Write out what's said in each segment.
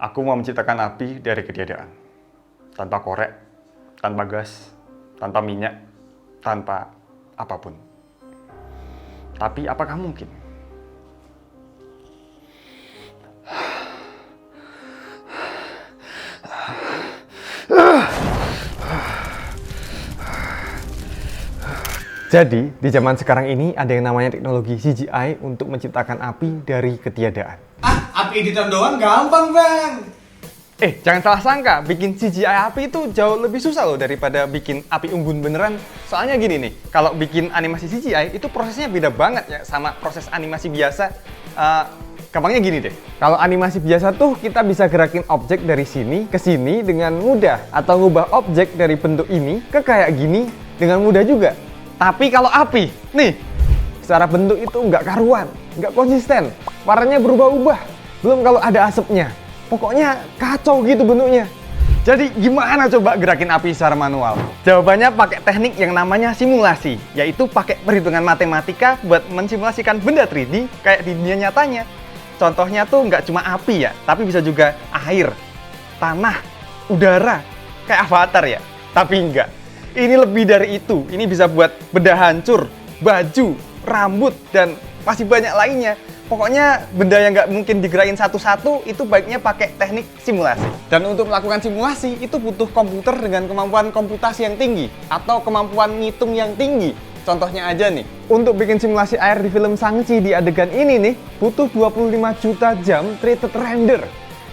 Aku mau menciptakan api dari ketiadaan. Tanpa korek, tanpa gas, tanpa minyak, tanpa apapun. Tapi apakah mungkin? Jadi, di zaman sekarang ini ada yang namanya teknologi CGI untuk menciptakan api dari ketiadaan. Api editan doang gampang, Bang. Jangan salah sangka, bikin CGI api itu jauh lebih susah loh daripada bikin api unggun beneran. Soalnya gini nih, kalau bikin animasi CGI itu prosesnya beda banget ya sama proses animasi biasa. Gampangnya gini deh, kalau animasi biasa tuh kita bisa gerakin objek dari sini ke sini dengan mudah, atau ngubah objek dari bentuk ini ke kayak gini dengan mudah juga. Tapi kalau api, nih, secara bentuk itu nggak karuan, nggak konsisten, warnanya berubah-ubah. Belum kalau ada asapnya, pokoknya kacau gitu bentuknya. Jadi gimana coba gerakin api secara manual? Jawabannya pakai teknik yang namanya simulasi, yaitu pakai perhitungan matematika buat mensimulasikan benda 3D kayak di dunia nyatanya. Contohnya tuh nggak cuma api ya, tapi bisa juga air, tanah, udara, kayak Avatar ya. Tapi enggak. Ini lebih dari itu. Ini bisa buat benda hancur, baju, rambut, dan masih banyak lainnya. Pokoknya benda yang nggak mungkin digerakin satu-satu itu baiknya pakai teknik simulasi. Dan untuk melakukan simulasi itu butuh komputer dengan kemampuan komputasi yang tinggi atau kemampuan ngitung yang tinggi. Contohnya aja nih, untuk bikin simulasi air di film Shang-Chi di adegan ini nih butuh 25 juta jam treated render.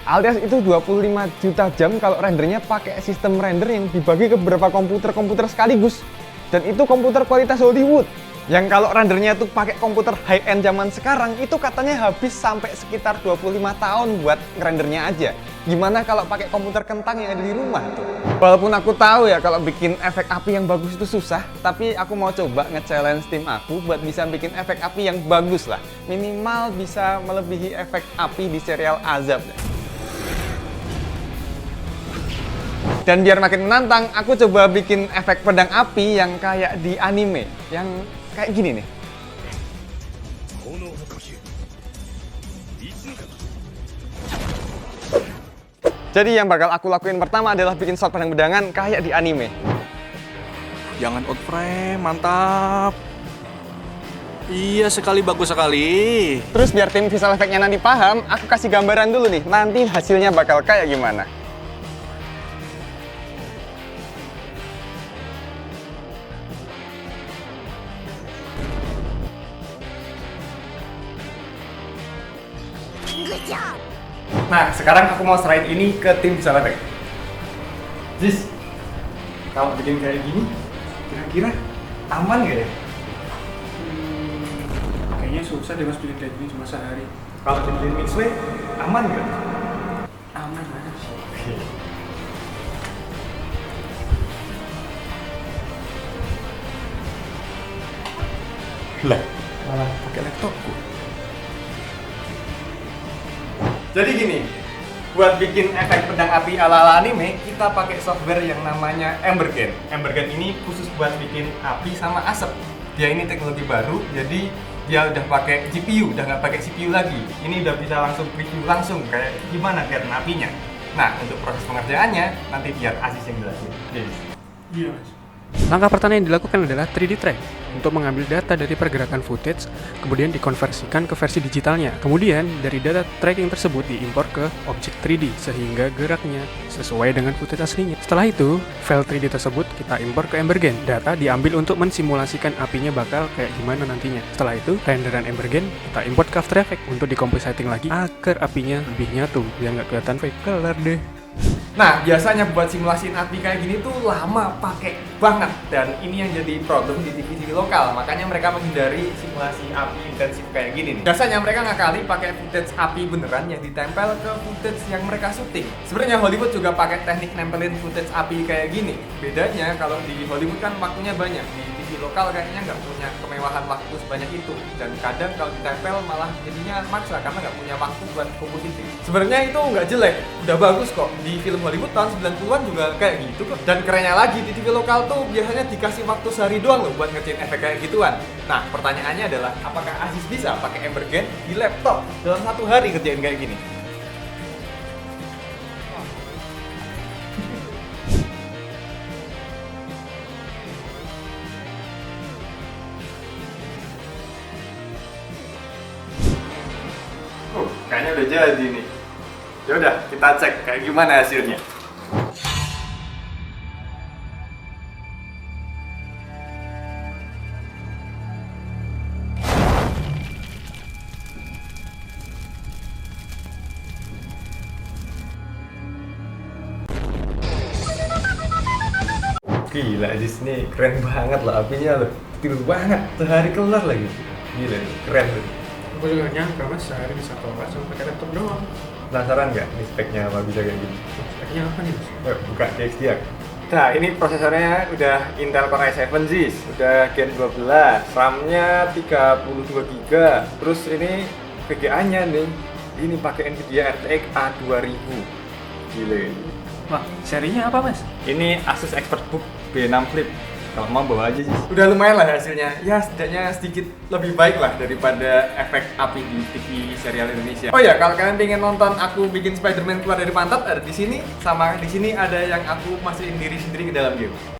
Alias itu 25 juta jam kalau rendernya pakai sistem render yang dibagi ke beberapa komputer sekaligus. Dan itu komputer kualitas Hollywood. Yang kalau rendernya tuh pakai komputer high-end zaman sekarang itu katanya habis sampai sekitar 25 tahun buat ngerendernya aja. Gimana kalau pakai komputer kentang yang ada di rumah tuh? Walaupun aku tahu ya kalau bikin efek api yang bagus itu susah, tapi aku mau coba nge-challenge tim aku buat bisa bikin efek api yang bagus lah. Minimal bisa melebihi efek api di serial Azab. Dan biar makin menantang, aku coba bikin efek pedang api yang kayak di anime, yang kayak gini nih. Jadi yang bakal aku lakuin pertama adalah bikin shot pedang-pedangan kayak di anime. Jangan out frame, mantap. Iya sekali, bagus sekali. Terus biar tim visual effect-nya nanti paham, aku kasih gambaran dulu nih, nanti hasilnya bakal kayak gimana. Nah, sekarang aku mau serahin ini ke tim visual effect. Jis, kalau bikin kayak gini, kira-kira aman gak ya? Kayaknya susah deh mas bikin kayak gini cuma sehari. Kalau bikin mixway, aman gak? Aman mas. Oke. Lah, malah pakai laptopku. Jadi gini, buat bikin efek pedang api ala-ala anime, kita pakai software yang namanya Embergen. Embergen ini khusus buat bikin api sama asap. Dia ini teknologi baru, jadi dia udah pakai GPU, udah nggak pakai CPU lagi. Ini udah bisa langsung preview langsung kayak gimana kelihatan apinya. Nah, untuk proses pengerjaannya nanti biar Aziz yang jelasin. Yes. Iya mas. Langkah pertama yang dilakukan adalah 3D track untuk mengambil data dari pergerakan footage, kemudian dikonversikan ke versi digitalnya. Kemudian dari data tracking tersebut diimpor ke objek 3D sehingga geraknya sesuai dengan footage aslinya. Setelah itu, file 3D tersebut kita impor ke Embergen. Data diambil untuk mensimulasikan apinya bakal kayak gimana nantinya. Setelah itu, renderan Embergen kita import ke After Effects untuk di-compositing lagi agar apinya lebih nyatu biar nggak kelihatan fake. Kelar deh. Nah, biasanya buat simulasiin api kayak gini tuh lama pakai banget. Dan ini yang jadi problem di TV-TV lokal. Makanya mereka menghindari simulasi api intensif kayak gini nih. Biasanya mereka ngakali pakai footage api beneran yang ditempel ke footage yang mereka syuting. Sebenarnya Hollywood juga pakai teknik nempelin footage api kayak gini. Bedanya kalau di Hollywood kan waktunya banyak. Di TV lokal kayaknya nggak punya kemewahan waktu sebanyak itu. Dan kadang kalau ditempel malah jadinya maksa karena nggak punya waktu buat komposisi. Sebenarnya itu nggak jelek, udah bagus kok. Di film Hollywood tahun 90-an juga kayak gitu kok. Dan kerennya lagi, di TV lokal tuh biasanya dikasih waktu sehari doang loh buat ngerjain efek kayak gituan. Nah, pertanyaannya adalah, apakah Aziz bisa pakai Embergen di laptop dalam 1 hari kerjain kayak gini? jadi nih. Ya udah, kita cek kayak gimana hasilnya. Gila, Jis, nih keren banget loh apinya loh. Tidur banget, sehari kelar lagi. Gila, keren loh. Aku juga nggak nyangka mas sehari bisa kelar cuma pakai laptop doang. Penasaran nggak nih speknya apa bisa kayak gini? Speknya apa nih mas? Buka DXD ya. Nah, ini prosesornya udah Intel Core i7 Zis, udah Gen 12, RAM-nya 32 GB. Terus ini VGA-nya nih, ini pakai Nvidia RTX A2000. Gila. Wah, serinya apa mas? Ini Asus ExpertBook B6 Flip. Kalau mau bawa aja sih. Udah lumayan lah hasilnya. Ya setidaknya sedikit lebih baik lah daripada efek api di TV serial Indonesia. Oh ya, kalau kalian pengen nonton aku bikin Spider-Man keluar dari pantat, ada di sini. Sama di sini ada yang aku masukin diri sendiri ke dalam game.